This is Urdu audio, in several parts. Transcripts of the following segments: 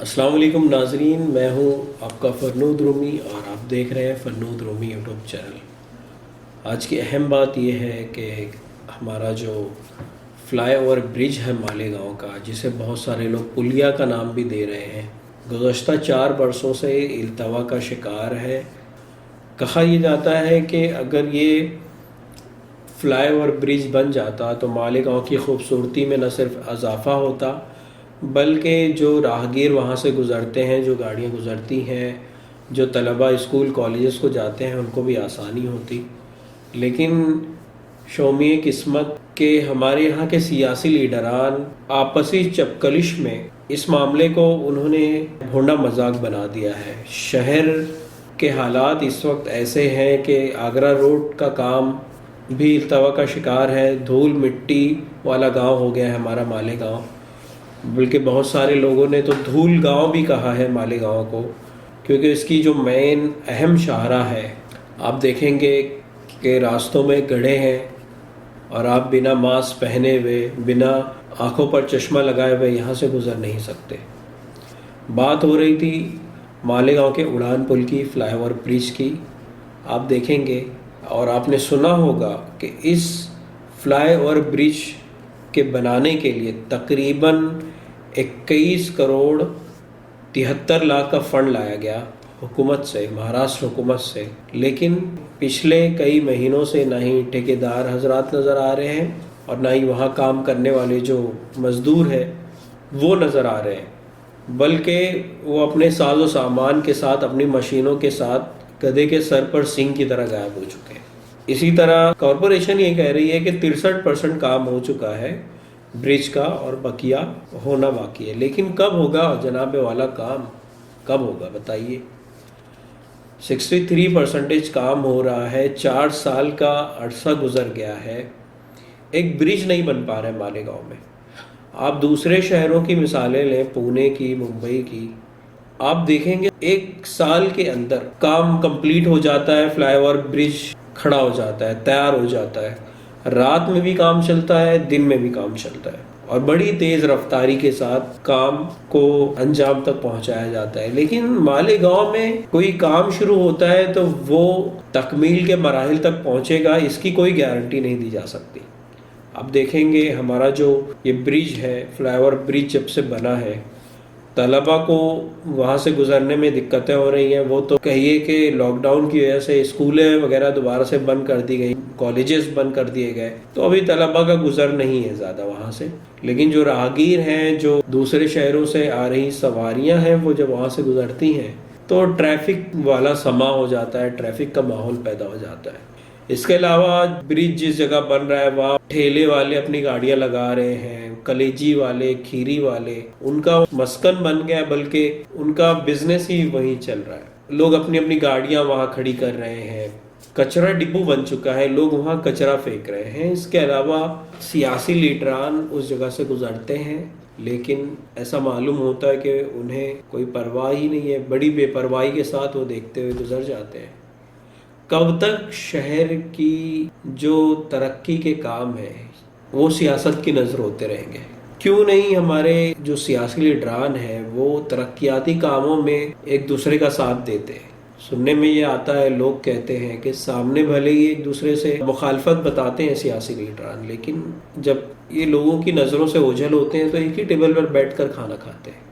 السلام علیکم ناظرین، میں ہوں آپ کا فرنود رومی اور آپ دیکھ رہے ہیں فرنود رومی یوٹیوب چینل۔ آج کی اہم بات یہ ہے کہ ہمارا جو فلائی اوور برج ہے مالیگاؤں کا، جسے بہت سارے لوگ پلیا کا نام بھی دے رہے ہیں، گزشتہ 4 برسوں سے التوا کا شکار ہے۔ کہا یہ جاتا ہے کہ اگر یہ فلائی اوور برج بن جاتا تو مالیگاؤں کی خوبصورتی میں نہ صرف اضافہ ہوتا بلکہ جو راہگیر وہاں سے گزرتے ہیں، جو گاڑیاں گزرتی ہیں، جو طلبہ اسکول کالجز کو جاتے ہیں، ان کو بھی آسانی ہوتی۔ لیکن شومی قسمت کہ ہمارے یہاں کے سیاسی لیڈران آپسی چپکلش میں اس معاملے کو انہوں نے بھونڈا مذاق بنا دیا ہے۔ شہر کے حالات اس وقت ایسے ہیں کہ آگرہ روڈ کا کام بھی التوا کا شکار ہے۔ دھول مٹی والا گاؤں ہو گیا ہے ہمارا مالیگاؤں، بلکہ بہت سارے لوگوں نے تو دھول گاؤں بھی کہا ہے مالیگاؤں کو، کیونکہ اس کی جو مین اہم شاہراہ ہے، آپ دیکھیں گے کہ راستوں میں گڑھے ہیں اور آپ بنا ماسک پہنے ہوئے، بنا آنکھوں پر چشمہ لگائے ہوئے یہاں سے گزر نہیں سکتے۔ بات ہو رہی تھی مالیگاؤں کے اڑان پل کی، فلائی اوور برج کی۔ آپ دیکھیں گے اور آپ نے سنا ہوگا کہ اس فلائی اوور برج کے بنانے کے لیے تقریباً 21 کروڑ 73 لاکھ کا فنڈ لایا گیا حکومت سے، مہاراشٹر حکومت سے، لیکن پچھلے کئی مہینوں سے نہ ہی ٹھیکیدار حضرات نظر آ رہے ہیں اور نہ ہی وہاں کام کرنے والے جو مزدور ہیں وہ نظر آ رہے ہیں، بلکہ وہ اپنے ساز و سامان کے ساتھ، اپنی مشینوں کے ساتھ گدھے کے سر پر سینگ کی طرح غائب ہو چکے ہیں۔ اسی طرح کارپوریشن یہ کہہ رہی ہے کہ 63% کام ہو چکا ہے برج کا اور بقیہ ہونا باقی ہے، لیکن کب ہوگا جناب والا کام؟ کب ہوگا بتائیے؟ 63% کام ہو رہا ہے، 4 سال کا عرصہ گزر گیا ہے، ایک برج نہیں بن پا رہا ہے مالیگاؤں میں۔ آپ دوسرے شہروں کی مثالیں لیں، پونے کی، ممبئی کی، آپ دیکھیں گے 1 سال کے اندر کام کمپلیٹ ہو جاتا ہے، فلائی اوور برج کھڑا ہو جاتا ہے، تیار ہو جاتا ہے۔ رات میں بھی کام چلتا ہے، دن میں بھی کام چلتا ہے، اور بڑی تیز رفتاری کے ساتھ کام کو انجام تک پہنچایا جاتا ہے۔ لیکن مالیگاؤں میں کوئی کام شروع ہوتا ہے تو وہ تکمیل کے مراحل تک پہنچے گا، اس کی کوئی گارنٹی نہیں دی جا سکتی۔ اب دیکھیں گے ہمارا جو یہ برج ہے، فلائی اوور برج جب سے بنا ہے، طلبہ کو وہاں سے گزرنے میں دقتیں ہو رہی ہیں۔ وہ تو کہیے کہ لاک ڈاؤن کی وجہ سے اسکولیں وغیرہ دوبارہ سے بند کر دی گئی، کالجز بند کر دیے گئے، تو ابھی طلبہ کا گزر نہیں ہے زیادہ وہاں سے۔ لیکن جو راہگیر ہیں، جو دوسرے شہروں سے آ رہی سواریاں ہیں، وہ جب وہاں سے گزرتی ہیں تو ٹریفک والا سما ہو جاتا ہے، ٹریفک کا ماحول پیدا ہو جاتا ہے۔ اس کے علاوہ برج جس جگہ بن رہا ہے وہاں ٹھیلے والے اپنی گاڑیاں لگا رہے ہیں، کلیجی والے، کھیری والے، ان کا مسکن بن گیا، بلکہ ان کا بزنس ہی وہیں چل رہا ہے۔ لوگ اپنی اپنی گاڑیاں وہاں کھڑی کر رہے ہیں، کچرا ڈپو بن چکا ہے، لوگ وہاں کچرا پھینک رہے ہیں۔ اس کے علاوہ سیاسی لیڈران اس جگہ سے گزرتے ہیں، لیکن ایسا معلوم ہوتا ہے کہ انہیں کوئی پرواہ ہی نہیں ہے، بڑی بے پرواہی کے ساتھ وہ دیکھتے ہوئے گزر جاتے ہیں۔ کب تک شہر کی جو ترقی کے کام ہیں وہ سیاست کی نظر ہوتے رہیں گے؟ کیوں نہیں ہمارے جو سیاسی لیڈران ہیں وہ ترقیاتی کاموں میں ایک دوسرے کا ساتھ دیتے ہیں؟ سننے میں یہ آتا ہے، لوگ کہتے ہیں کہ سامنے بھلے ہی ایک دوسرے سے مخالفت بتاتے ہیں سیاسی لیڈران، لیکن جب یہ لوگوں کی نظروں سے اوجھل ہوتے ہیں تو ایک ہی ٹیبل پر بیٹھ کر کھانا کھاتے ہیں۔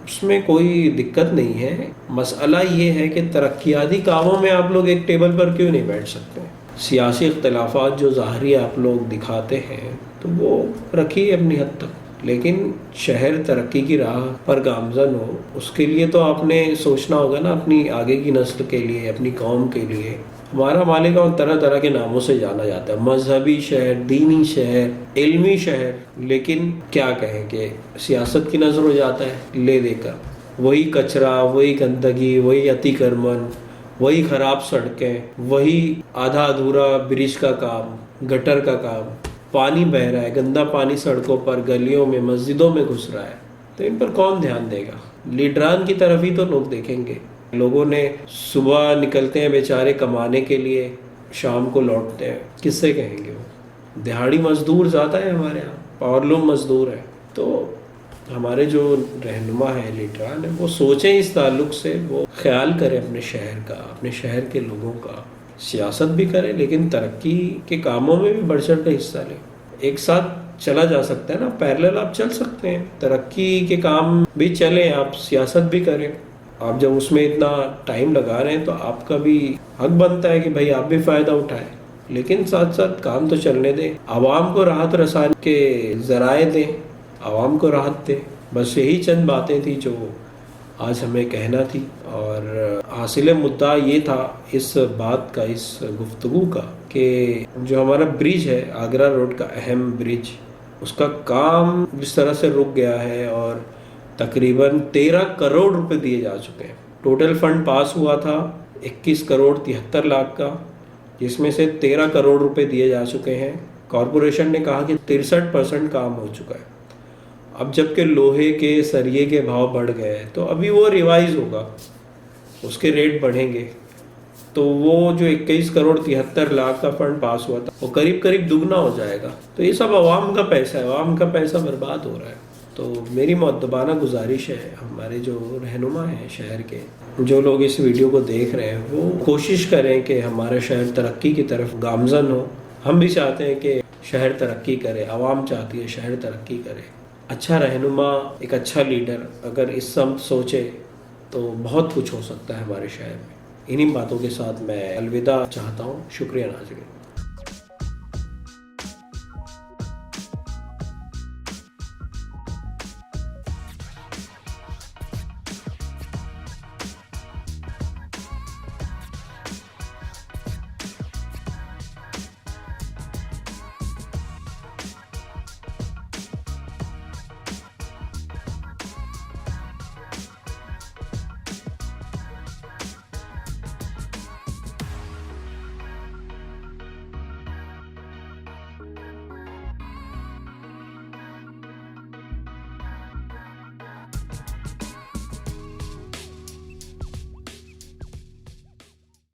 اس میں کوئی دقت نہیں ہے، مسئلہ یہ ہے کہ ترقیاتی کاموں میں آپ لوگ ایک ٹیبل پر کیوں نہیں بیٹھ سکتے؟ سیاسی اختلافات جو ظاہری آپ لوگ دکھاتے ہیں تو وہ رکھیے اپنی حد تک، لیکن شہر ترقی کی راہ پر گامزن ہو، اس کے لیے تو آپ نے سوچنا ہوگا نا، اپنی آگے کی نسل کے لیے، اپنی قوم کے لیے۔ ہمارا مالیگاؤں طرح طرح کے ناموں سے جانا جاتا ہے، مذہبی شہر، دینی شہر، علمی شہر، لیکن کیا کہیں کہ سیاست کی نظر ہو جاتا ہے لے دے کر۔ وہی کچرا، وہی گندگی، وہی اتی کرمن، وہی خراب سڑکیں، وہی آدھا ادھورا برج کا کام، گٹر کا کام، پانی بہہ رہا ہے، گندا پانی سڑکوں پر، گلیوں میں، مسجدوں میں گھس رہا ہے، تو ان پر کون دھیان دے گا؟ لیڈران کی طرف ہی تو لوگ دیکھیں گے۔ لوگوں نے صبح نکلتے ہیں بیچارے کمانے کے لیے، شام کو لوٹتے ہیں، کس سے کہیں گے؟ وہ دیہاڑی مزدور زیادہ ہے ہمارے یہاں، پاورلوم مزدور ہے۔ تو ہمارے جو رہنما ہیں، لیڈران ہیں، وہ سوچیں اس تعلق سے، وہ خیال کریں اپنے شہر کا، اپنے شہر کے لوگوں کا، سیاست بھی کریں لیکن ترقی کے کاموں میں بھی بڑھ چڑھ کر حصہ لیں۔ ایک ساتھ چلا جا سکتا ہے نا، پیرلل آپ چل سکتے ہیں، ترقی کے کام بھی چلیں، آپ سیاست بھی کریں۔ آپ جب اس میں اتنا ٹائم لگا رہے ہیں تو آپ کا بھی حق بنتا ہے کہ بھائی آپ بھی فائدہ اٹھائیں، لیکن ساتھ ساتھ کام تو چلنے دیں، عوام کو راحت رسانی کے ذرائع دیں، عوام کو راحت دیں۔ بس یہی چند باتیں تھیں جو آج ہمیں کہنا تھی، اور حاصل مدعا یہ تھا اس بات کا، اس گفتگو کا، کہ جو ہمارا برج ہے، آگرہ روڈ کا اہم برج، اس کا کام جس طرح سے رک گیا ہے، اور تقریباً 13 کروڑ روپے دیے جا چکے ہیں۔ ٹوٹل فنڈ پاس ہوا تھا 21 کروڑ 73 لاکھ کا، جس میں سے 13 کروڑ روپے دیے جا چکے ہیں۔ کارپوریشن نے کہا کہ 63% کام ہو چکا ہے۔ اب جبکہ لوہے کے سریے کے بھاؤ بڑھ گئے تو ابھی وہ ریوائز ہوگا، اس کے ریٹ بڑھیں گے، تو وہ جو 21 کروڑ 73 لاکھ کا فنڈ پاس ہوا تھا وہ قریب قریب دگنا ہو جائے گا۔ تو یہ سب عوام کا پیسہ ہے، عوام کا پیسہ برباد ہو رہا ہے۔ تو میری مؤدبانہ گزارش ہے ہمارے جو رہنما ہیں شہر کے، جو لوگ اس ویڈیو کو دیکھ رہے ہیں، وہ کوشش کریں کہ ہمارا شہر ترقی کی طرف گامزن ہو۔ ہم بھی چاہتے ہیں کہ شہر ترقی کرے، عوام چاہتی ہے شہر ترقی کرے۔ اچھا رہنما، ایک اچھا لیڈر اگر اس سمت سوچے تو بہت کچھ ہو سکتا ہے ہمارے شہر میں۔ انہی باتوں کے ساتھ میں الوداع چاہتا ہوں۔ شکریہ ناظرین۔